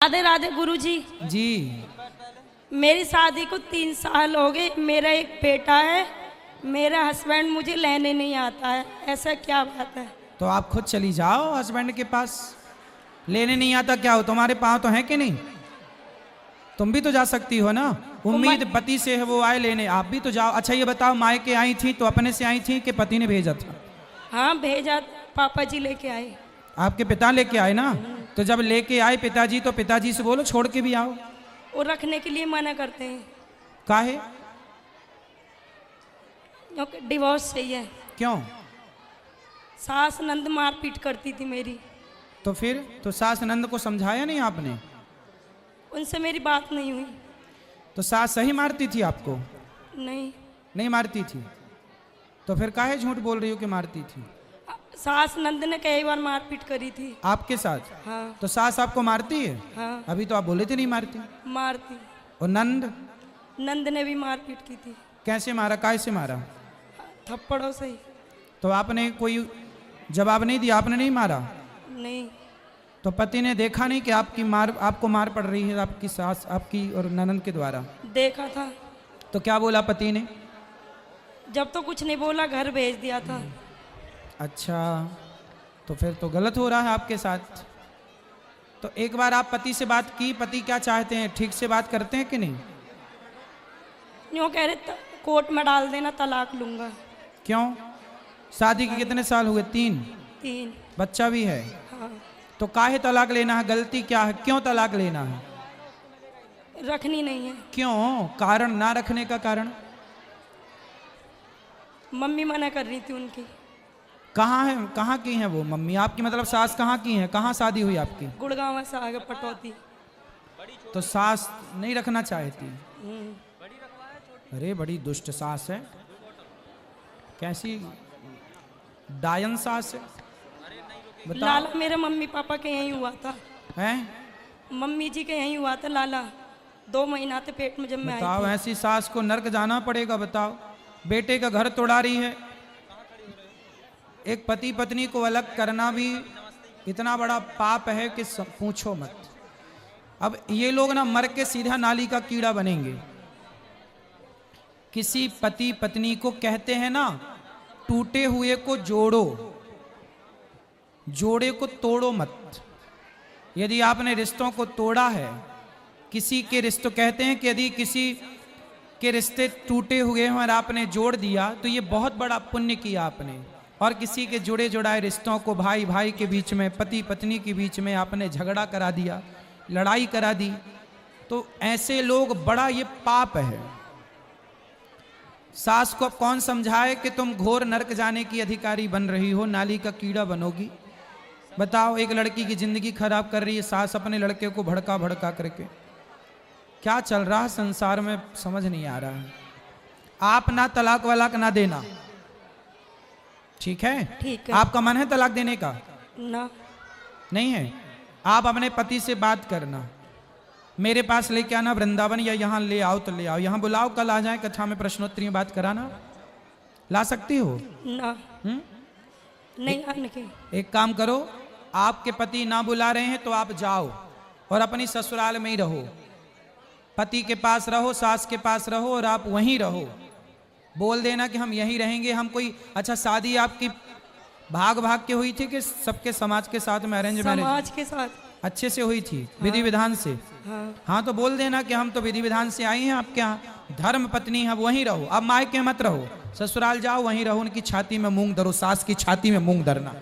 राधे राधे गुरुजी जी। मेरी शादी को 3 साल हो गए। मेरा एक बेटा है। मेरा हस्बैंड मुझे लेने नहीं आता है। ऐसा क्या बात है? तो आप खुद चली जाओ हस्बैंड के पास। लेने नहीं आता क्या हो, तुम्हारे पाँव तो हैं कि नहीं? तुम भी तो जा सकती हो ना। उम्मीद पति से है वो आए लेने, आप भी तो जाओ। अच्छा ये बताओ, मायके आई थी तो अपने से आई थी कि पति ने भेजा था? हाँ भेजा, पापा जी लेके आए। आपके पिता लेके आए ना? तो जब लेके आए पिताजी तो पिताजी से बोलो छोड़ के भी आओ। वो रखने के लिए मना करते हैं। काहे? क्योंकि डिवोर्स चाहिए। क्यों? सास नंद मारपीट करती थी मेरी। तो फिर तो सास नंद को समझाया नहीं आपने? उनसे मेरी बात नहीं हुई। तो सास सही मारती थी आपको? नहीं मारती थी। तो फिर काहे झूठ बोल रही हो कि मारती थी? सास नंद ने कई बार मारपीट करी थी आपके साथ? हाँ। तो सास आपको मारती है? हाँ अभी तो आप बोले थे नहीं मारती। मारती। और नंद? नंद ने भी मारपीट की थी। कैसे मारा, काहे से मारा? थप्पड़ों से ही। तो आपने कोई जवाब नहीं दिया, आपने नहीं मारा? नहीं। तो पति ने देखा नहीं कि आपको मार पड़ रही है आपकी सास आपकी और ननद के द्वारा? देखा था। तो क्या बोला पति ने? जब तो कुछ नहीं बोला, घर भेज दिया था। अच्छा, तो फिर तो गलत हो रहा है आपके साथ। तो एक बार आप पति से बात की, पति क्या चाहते हैं, ठीक से बात करते हैं कि नहीं? यूँ कह रहे कोर्ट में डाल देना, तलाक लूंगा। क्यों? शादी के कितने साल हुए? 3। बच्चा भी है? हाँ। तो काहे तलाक लेना है? गलती क्या है, क्यों तलाक लेना है? रखनी नहीं है। क्यों? कारण ना रखने का कारण? मम्मी मना कर रही थी उनकी। कहाँ है, कहाँ की है वो मम्मी आपकी? मतलब सास कहाँ की है, कहाँ शादी हुई आपकी? गुड़गांव से आगे पटौती। तो सास नहीं रखना चाहती? अरे बड़ी दुष्ट सास है। कैसी डायन सास है, बताओ। लाला मेरे मम्मी पापा के यहीं हुआ था। हैं? मम्मी जी के यहीं हुआ था लाला। 2 महीना थे पेट में जब मैं आई बताओ, थी। ऐसी सास को नर्क जाना पड़ेगा। बताओ, बेटे का घर तोड़ा रही है। एक पति पत्नी को अलग करना भी इतना बड़ा पाप है कि पूछो मत। अब ये लोग ना मर के सीधा नाली का कीड़ा बनेंगे। किसी पति पत्नी को कहते हैं ना, टूटे हुए को जोड़ो, जोड़े को तोड़ो मत। यदि आपने रिश्तों को तोड़ा है, किसी के रिश्तों, कहते हैं कि यदि किसी के रिश्ते टूटे हुए हैं और आपने जोड़ दिया तो ये बहुत बड़ा पुण्य किया आपने। और किसी के जुड़े जुड़ाए रिश्तों को, भाई भाई के बीच में, पति पत्नी के बीच में आपने झगड़ा करा दिया, लड़ाई करा दी, तो ऐसे लोग, बड़ा ये पाप है। सास को अब कौन समझाए कि तुम घोर नरक जाने की अधिकारी बन रही हो, नाली का कीड़ा बनोगी? बताओ, एक लड़की की जिंदगी खराब कर रही है सास अपने लड़के को भड़का भड़का करके। क्या चल रहा है संसार में समझ नहीं आ रहा है। आप ना तलाक वलाक ना देना, ठीक है? ठीक है। आपका मन है तलाक देने का? ना। नहीं है? आप अपने पति से बात करना, मेरे पास लेके आना वृंदावन, या यहाँ ले आओ तो ले आओ, यहाँ बुलाओ, कल आ जाए कथा में प्रश्नोत्तरी में बात कराना। ला सकती हो? ना। नहीं आने के। एक काम करो, आपके पति ना बुला रहे हैं तो आप जाओ और अपनी ससुराल में ही रहो। पति के पास रहो, सास के पास रहो और आप वहीं रहो। बोल देना कि हम यहीं रहेंगे। हम कोई, अच्छा शादी आपकी भाग भाग के हुई थी कि सबके समाज के साथ में, अरेंज मैरिज? समाज के साथ अच्छे से हुई थी? हाँ। विधि विधान से? हाँ तो बोल देना कि हम तो विधि विधान से आई हैं आपके यहाँ, धर्म पत्नी है, वहीं रहो। अब मायके मत रहो, ससुराल जाओ, वहीं रहो। उनकी छाती में मूंग धरो, सास की छाती में मूंग धरना।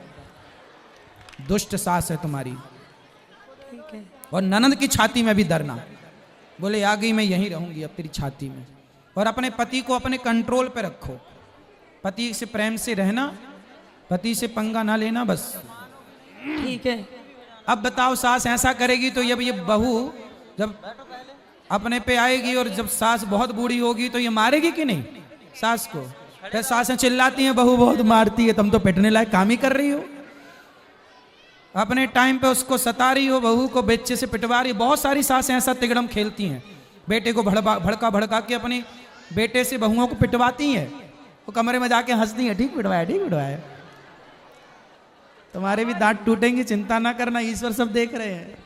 दुष्ट सास है तुम्हारी। ठीक है। और ननद की छाती में भी धरना। बोले आ गई, मैं यहीं रहूंगी अब तेरी छाती में। और अपने पति को अपने कंट्रोल पे रखो, पति से प्रेम से रहना, पति से पंगा ना लेना, बस। ठीक है। अब बताओ, सास ऐसा करेगी तो ये बहू जब अपने पे आएगी और जब सास बहुत बूढ़ी होगी तो ये मारेगी कि नहीं सास को? फिर सासें चिल्लाती हैं बहू बहुत मारती है, तुम तो पिटने लायक काम ही कर रही हो। अपने टाइम पे उसको सता रही हो, बहू को बेचे से पिटवा रही। बहुत सारी सासें ऐसा तिगड़म खेलती हैं, बेटे को भड़का भड़का के अपनी बेटे से बहुओं को पिटवाती हैं। वो कमरे में जाके हंसती हैं, ठीक पिटवाया, ठीक पिटवाया। तुम्हारे भी दांत टूटेंगे, चिंता ना करना, ईश्वर सब देख रहे हैं।